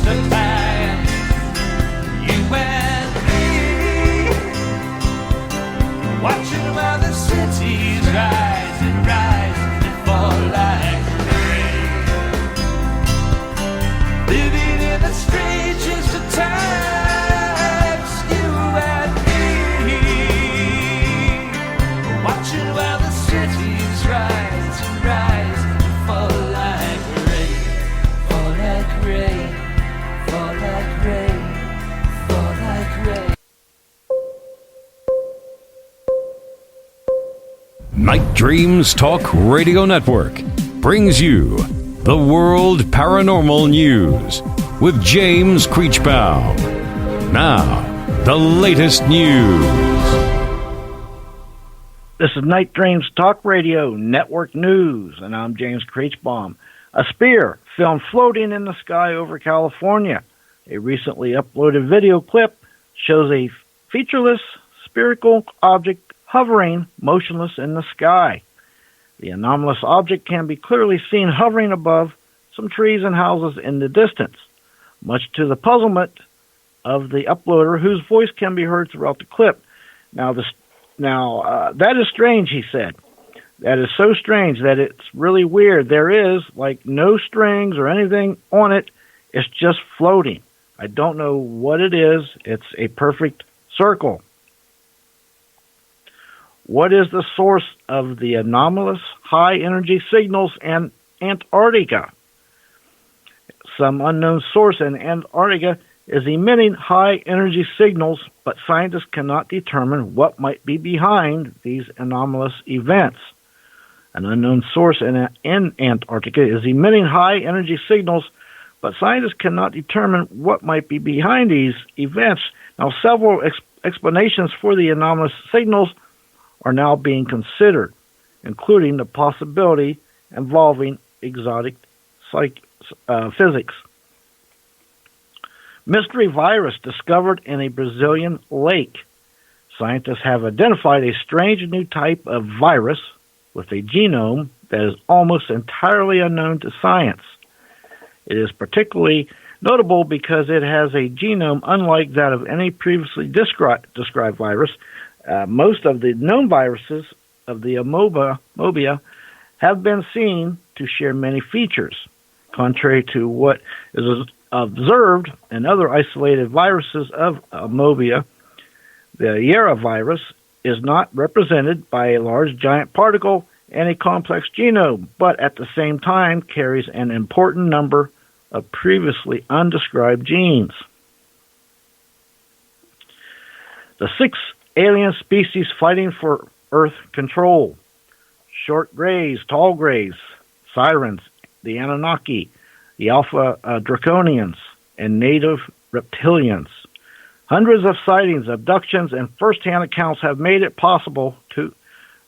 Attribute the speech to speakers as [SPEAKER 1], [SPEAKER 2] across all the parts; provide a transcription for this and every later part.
[SPEAKER 1] just a plan. You and me, watching while the cities rise and fall like rain. Living in the strangest of times, you and me, watching while the cities rise and fall like rain, fall like rain, fall like rain, fall like rain.
[SPEAKER 2] Night Dreams Talk Radio Network brings you the World Paranormal News with James Creechbaum. Now, the latest news.
[SPEAKER 3] This is Night Dreams Talk Radio Network News, and I'm James Creechbaum. A spear found floating in the sky over California. A recently uploaded video clip shows a featureless spherical object hovering motionless in the sky. The anomalous object can be clearly seen hovering above some trees and houses in the distance, much to the puzzlement of the uploader, whose voice can be heard throughout the clip. Now, that is strange, he said. That is so strange that it's really weird. There is, like, no strings or anything on it. It's just floating. I don't know what it is. It's a perfect circle. What is the source of the anomalous high-energy signals in Antarctica? Some unknown source in Antarctica is emitting high-energy signals, but scientists cannot determine what might be behind these anomalous events. An unknown source in Antarctica is emitting high-energy signals, but scientists cannot determine what might be behind these events. Now, several explanations for the anomalous signals are now being considered, including the possibility involving exotic physics. Mystery virus discovered in a Brazilian lake. Scientists have identified a strange new type of virus with a genome that is almost entirely unknown to science. It is particularly notable because it has a genome unlike that of any previously described virus. Most of the known viruses of the amoeba have been seen to share many features, contrary to what is observed in other isolated viruses of amoeba. The Yera virus is not represented by a large giant particle and a complex genome, but at the same time carries an important number of previously undescribed genes. The 6 alien species fighting for Earth control: short grays, tall grays, sirens, the Anunnaki, the Alpha Draconians, and native reptilians. Hundreds of sightings, abductions, and first-hand accounts have made it possible to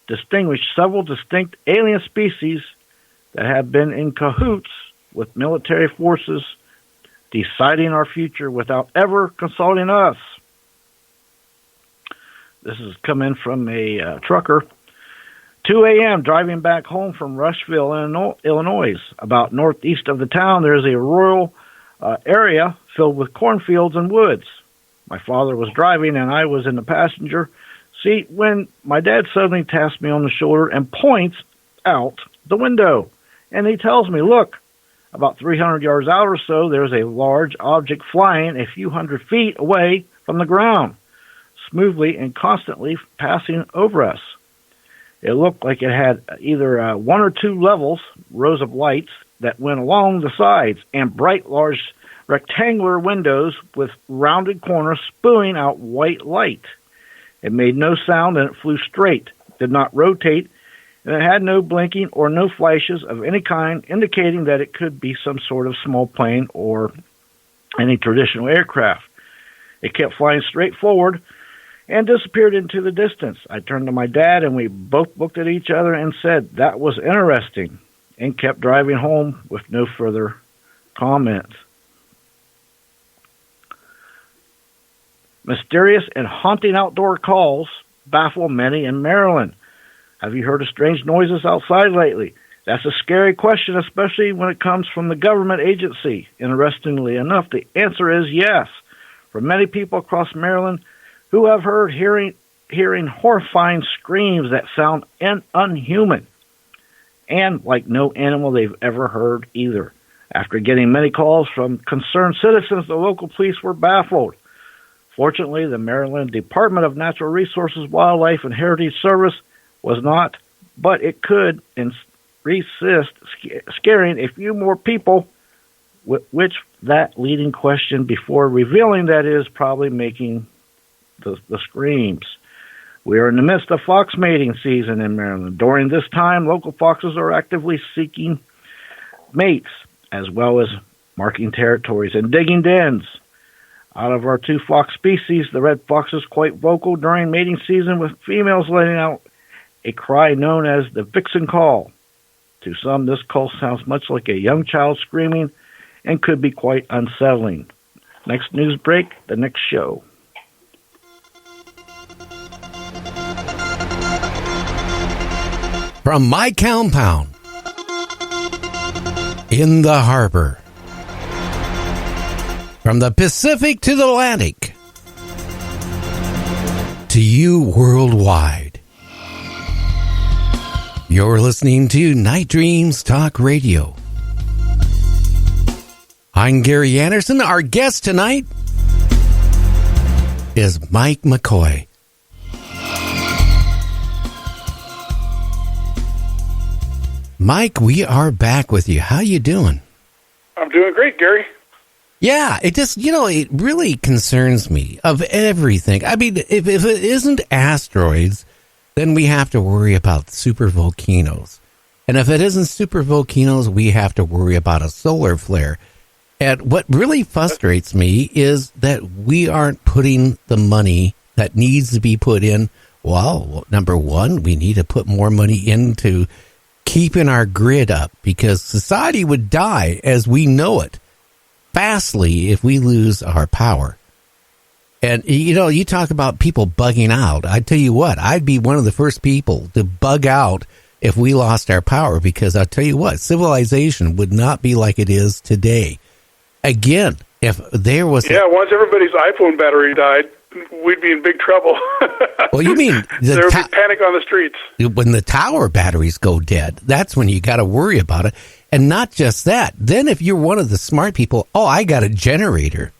[SPEAKER 3] distinguish several distinct alien species that have been in cahoots with military forces, deciding our future without ever consulting us. This is coming from a trucker. 2 a.m., driving back home from Rushville, Illinois. About northeast of the town, there's a rural area filled with cornfields and woods. My father was driving, and I was in the passenger seat when my dad suddenly taps me on the shoulder and points out the window. And he tells me, look, about 300 yards out or so, there's a large object flying a few hundred feet away from the ground, smoothly and constantly passing over us. It looked like it had either 1 or 2 levels, rows of lights that went along the sides, and bright, large, rectangular windows with rounded corners spewing out white light. It made no sound, and it flew straight, did not rotate, and it had no blinking or no flashes of any kind, indicating that it could be some sort of small plane or any traditional aircraft. It kept flying straight forward and disappeared into the distance. I turned to my dad, and we both looked at each other and said, that was interesting, and kept driving home with no further comment. Mysterious and haunting outdoor calls baffle many in Maryland. Have you heard of strange noises outside lately? That's a scary question, especially when it comes from the government agency. Interestingly enough, the answer is yes. For many people across Maryland who have heard hearing horrifying screams that sound unhuman and like no animal they've ever heard either. After getting many calls from concerned citizens, the local police were baffled. Fortunately, the Maryland Department of Natural Resources, Wildlife, and Heritage Service was not, but it could resist scaring a few more people, which that leading question before revealing that is probably making the screams. We are in the midst of fox mating season in Maryland. During this time, local foxes are actively seeking mates, as well as marking territories and digging dens. Out of our 2 fox species, the red fox is quite vocal during mating season, with females letting out a cry known as the vixen call. To some, this call sounds much like a young child screaming and could be quite unsettling. Next news break, the next show.
[SPEAKER 4] From my compound in the harbor, from the Pacific to the Atlantic, to you worldwide, you're listening to Night Dreams Talk Radio. I'm Gary Anderson. Our guest tonight is Mke McCoy. Mike, we are back with you. How you doing?
[SPEAKER 5] I'm doing great, Gary.
[SPEAKER 4] Yeah, it just, it really concerns me of everything. I mean, if it isn't asteroids, then we have to worry about super volcanoes. And if it isn't super volcanoes, we have to worry about a solar flare. And what really frustrates me is that we aren't putting the money that needs to be put in. Well, number one, we need to put more money into keeping our grid up, because society would die as we know it fastly if we lose our power. And, you talk about people bugging out. I tell you what, I'd be one of the first people to bug out if we lost our power, because I'll tell you what, civilization would not be like it is today. Again, if there was...
[SPEAKER 5] Yeah, once everybody's iPhone battery died, we'd be in big trouble.
[SPEAKER 4] Well, you mean...
[SPEAKER 5] there would be panic on the streets.
[SPEAKER 4] When the tower batteries go dead, that's when you got to worry about it. And not just that. Then if you're one of the smart people, I got a generator.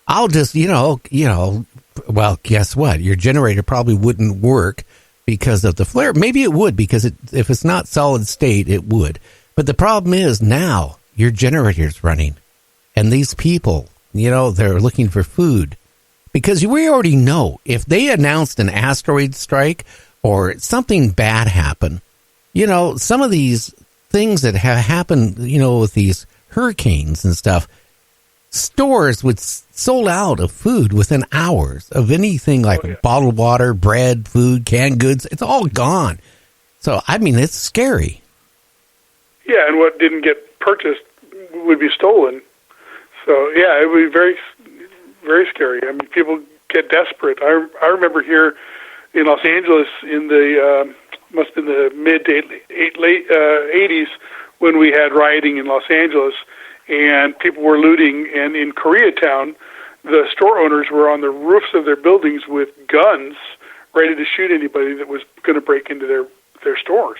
[SPEAKER 4] I'll just, well, guess what? Your generator probably wouldn't work because of the flare. Maybe it would, because if it's not solid state, it would. But the problem is now your generator's running. And these people, they're looking for food. Because we already know if they announced an asteroid strike or something bad happened, some of these things that have happened, with these hurricanes and stuff, stores would sold out of food within hours of anything like bottled water, bread, food, canned goods. It's all gone. So, I mean, it's scary.
[SPEAKER 5] Yeah, and what didn't get purchased would be stolen. So, yeah, it would be very, very scary. I mean, people get desperate. I remember here in Los Angeles in the, must have been the mid to late 80s when we had rioting in Los Angeles and people were looting. And in Koreatown, the store owners were on the roofs of their buildings with guns ready to shoot anybody that was going to break into their stores.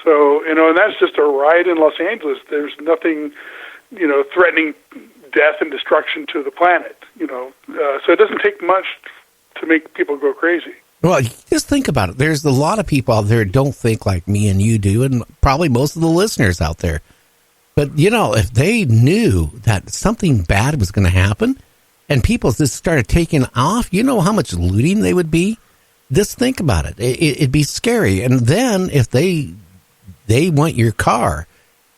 [SPEAKER 5] So, and that's just a riot in Los Angeles. There's nothing, threatening death and destruction to the planet, so it doesn't take much to make people go crazy.
[SPEAKER 4] Well, just think about it. There's a lot of people out there who don't think like me and you do, and probably most of the listeners out there. But, if they knew that something bad was going to happen and people just started taking off, how much looting they would be? Just think about it. It'd be scary. And then if they want your car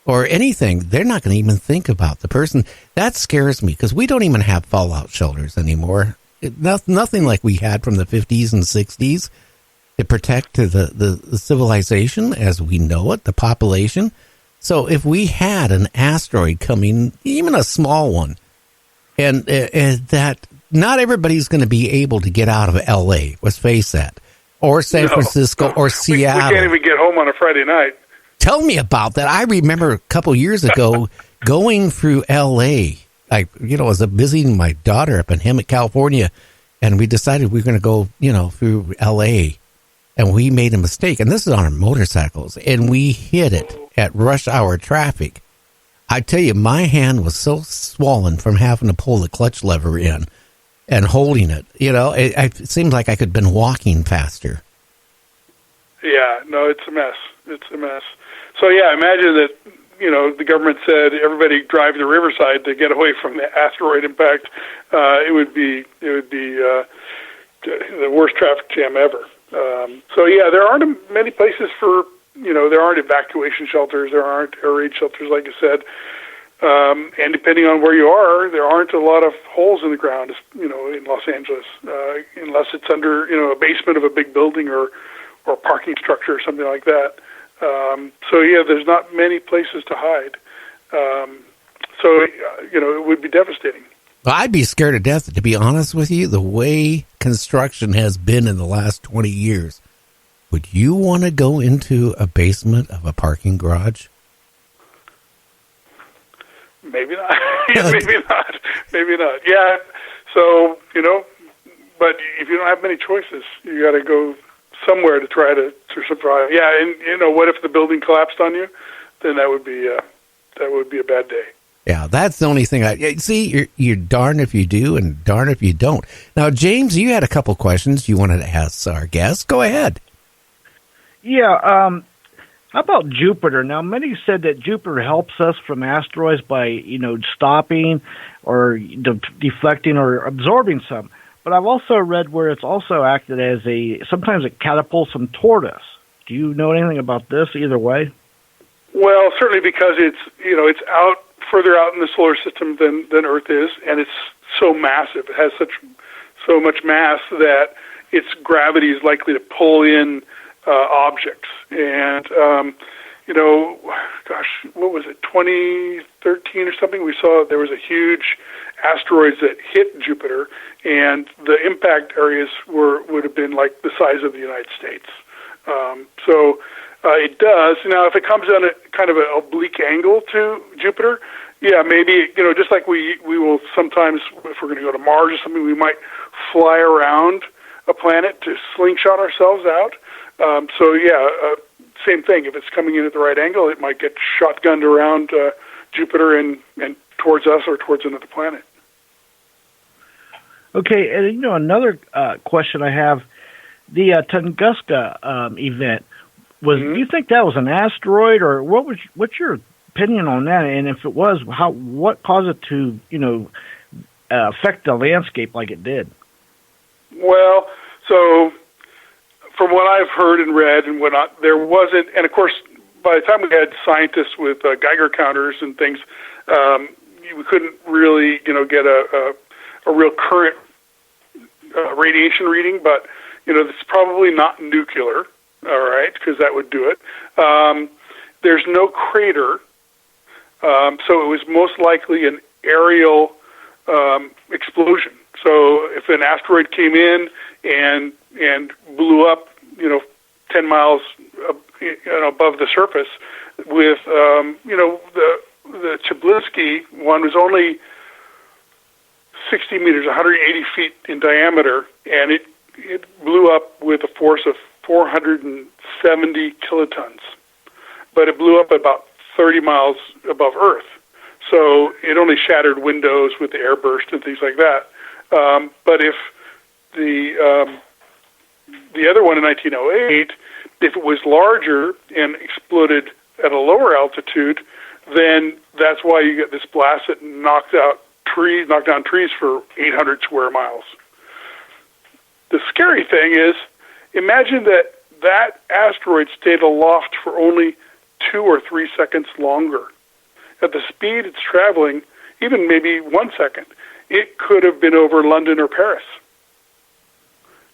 [SPEAKER 4] or anything, they're not going to even think about the person. That scares me because we don't even have fallout shelters anymore. Nothing like we had from the 50s and 60s to protect the civilization as we know it, the population. So if we had an asteroid coming, even a small one, and that not everybody's going to be able to get out of L.A., let's face that, or San Francisco or Seattle.
[SPEAKER 5] We can't even get home on a Friday night.
[SPEAKER 4] Tell me about that. I remember a couple years ago going through L.A. I was visiting my daughter up in Mke, California, and we decided we were going to go, through L.A., and we made a mistake. And this is on our motorcycles, and we hit it at rush hour traffic. I tell you, my hand was so swollen from having to pull the clutch lever in and holding it. It seemed like I could have been walking faster.
[SPEAKER 5] Yeah, no, it's a mess. It's a mess. So, yeah, imagine that, the government said everybody drive to Riverside to get away from the asteroid impact. It would be the worst traffic jam ever. So, yeah, there aren't many places for, there aren't evacuation shelters. There aren't air raid shelters, like I said. And depending on where you are, there aren't a lot of holes in the ground, in Los Angeles, unless it's under, a basement of a big building or a parking structure or something like that. So, yeah, there's not many places to hide. So, it would be devastating.
[SPEAKER 4] Well, I'd be scared to death, to be honest with you, the way construction has been in the last 20 years. Would you want to go into a basement of a parking garage?
[SPEAKER 5] Maybe not. Maybe not. Yeah. So, but if you don't have many choices, you got to go somewhere to try to survive. Yeah, and what if the building collapsed on you? Then that would be a bad day. Yeah,
[SPEAKER 4] that's the only thing. See, you're darned if you do and darned if you don't. Now, James, you had a couple questions you wanted to ask our guests. Go ahead.
[SPEAKER 3] Yeah. How about Jupiter? Now, many said that Jupiter helps us from asteroids by stopping or deflecting or absorbing some. But I've also read where it's also acted as sometimes it catapults them toward us. Do you know anything about this either way?
[SPEAKER 5] Well, certainly because it's out further out in the solar system than Earth is, and it's so massive. It has so much mass that its gravity is likely to pull in objects. And what was it, 2013 or something? We saw there was a huge asteroids that hit Jupiter, and the impact areas would have been like the size of the United States. So it does. Now, if it comes on a kind of an oblique angle to Jupiter, yeah, maybe, just like we will sometimes, if we're going to go to Mars or something, we might fly around a planet to slingshot ourselves out. Same thing. If it's coming in at the right angle, it might get shotgunned around Jupiter and towards us or towards another planet.
[SPEAKER 3] Okay, and another question I have, the Tunguska event was. Do you think that was an asteroid, or what's your opinion on that? And if it was, what caused it to affect the landscape like it did?
[SPEAKER 5] Well, so from what I've heard and read and whatnot, there wasn't, and of course, by the time we had scientists with Geiger counters and things, we couldn't really, get a real current radiation reading, but, it's probably not nuclear, all right, because that would do it. There's no crater, so it was most likely an aerial explosion. So if an asteroid came in and blew up, 10 miles above the surface, with the Chelyabinsk one was only 60 meters, 180 feet in diameter, and it blew up with a force of 470 kilotons. But it blew up about 30 miles above Earth. So it only shattered windows with the airburst and things like that. But if the other one in 1908, if it was larger and exploded at a lower altitude, then that's why you get this blast that knocked down trees for 800 square miles. The scary thing is, imagine that asteroid stayed aloft for only 2 or 3 seconds longer. At the speed it's traveling, even maybe 1 second, it could have been over London or Paris.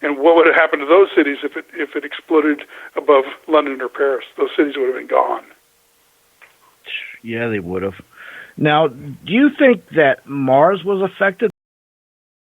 [SPEAKER 5] And what would have happened to those cities if it exploded above London or Paris? Those cities would have been gone.
[SPEAKER 3] Yeah, they would have. Now, do you think that Mars was affected?